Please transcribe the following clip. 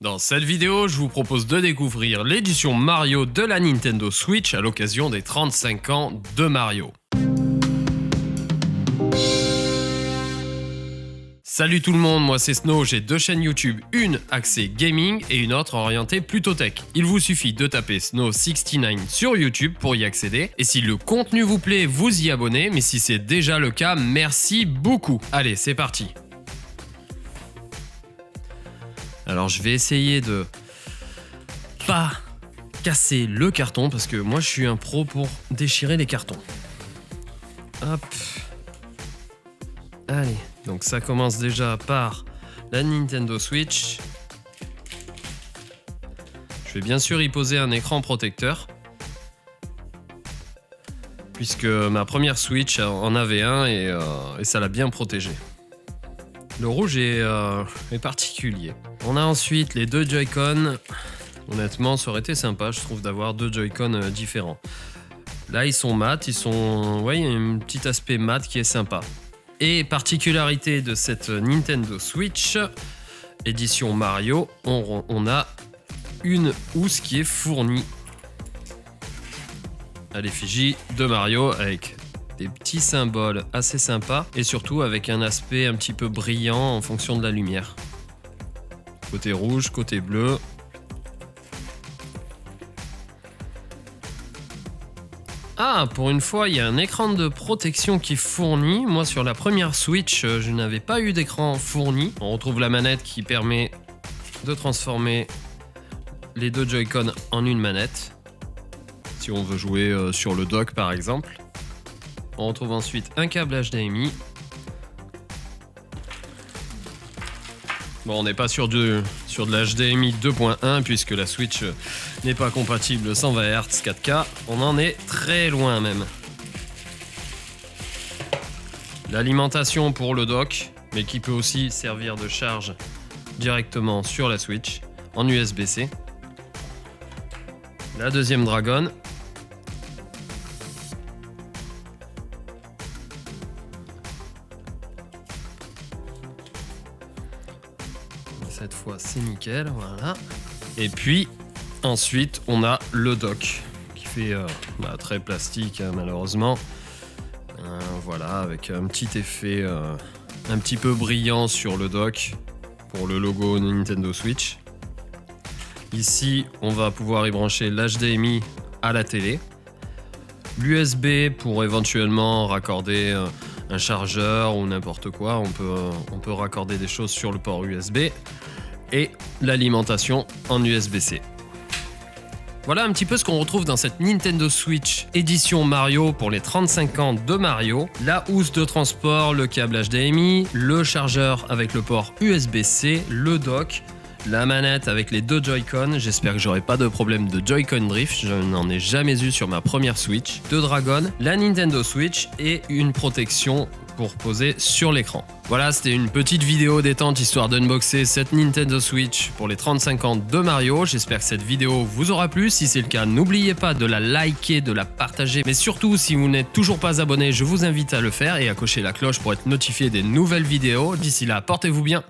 Dans cette vidéo, je vous propose de découvrir l'édition Mario de la Nintendo Switch à l'occasion des 35 ans de Mario. Salut tout le monde, moi c'est Snow, j'ai deux chaînes YouTube, une axée gaming et une autre orientée plutôt tech. Il vous suffit de taper Snow69 sur YouTube pour y accéder. Et si le contenu vous plaît, vous y abonnez, mais si c'est déjà le cas, merci beaucoup. Allez, c'est parti. Alors je vais essayer de pas casser le carton parce que moi je suis un pro pour déchirer les cartons. Hop. Allez, donc ça commence déjà par la Nintendo Switch. Je vais bien sûr y poser un écran protecteur puisque ma première Switch en avait un et ça l'a bien protégé. Le rouge est particulier. On a ensuite les deux Joy-Con. Honnêtement, ça aurait été sympa, je trouve, d'avoir deux Joy-Con différents. Là, ils sont mat, il y a un petit aspect mat qui est sympa. Et particularité de cette Nintendo Switch, édition Mario, on a une housse qui est fournie à l'effigie de Mario avec des petits symboles assez sympas et surtout avec un aspect un petit peu brillant en fonction de la lumière. Côté rouge, côté bleu. Ah, pour une fois, il y a un écran de protection qui est fourni. Moi, sur la première Switch, je n'avais pas eu d'écran fourni. On retrouve la manette qui permet de transformer les deux Joy-Con en une manette. Si on veut jouer sur le dock, par exemple. On retrouve ensuite un câble HDMI. Bon, on n'est pas sur de l'HDMI 2.1 puisque la Switch n'est pas compatible 120 Hz 4K. On en est très loin même. L'alimentation pour le dock, mais qui peut aussi servir de charge directement sur la Switch en USB-C. La deuxième Dragon. Cette fois c'est nickel, voilà. Et puis ensuite on a le dock qui fait très plastique malheureusement. Voilà, avec un petit effet un petit peu brillant sur le dock pour le logo Nintendo Switch. Ici on va pouvoir y brancher l'HDMI à la télé. L'USB pour éventuellement raccorder un chargeur ou n'importe quoi. On peut raccorder des choses sur le port USB. Et l'alimentation en USB-C. Voilà un petit peu ce qu'on retrouve dans cette Nintendo Switch édition Mario pour les 35 ans de Mario. La housse de transport, le câble HDMI, le chargeur avec le port USB-C, le dock, la manette avec les deux Joy-Con. J'espère que j'aurai pas de problème de Joy-Con drift, je n'en ai jamais eu sur ma première Switch. Deux Dragon, la Nintendo Switch et une protection pour poser sur l'écran. Voilà, c'était une petite vidéo détente histoire d'unboxer cette Nintendo Switch pour les 35 ans de Mario. J'espère que cette vidéo vous aura plu. Si c'est le cas, n'oubliez pas de la liker, de la partager. Mais surtout, si vous n'êtes toujours pas abonné, je vous invite à le faire et à cocher la cloche pour être notifié des nouvelles vidéos. D'ici là, portez-vous bien.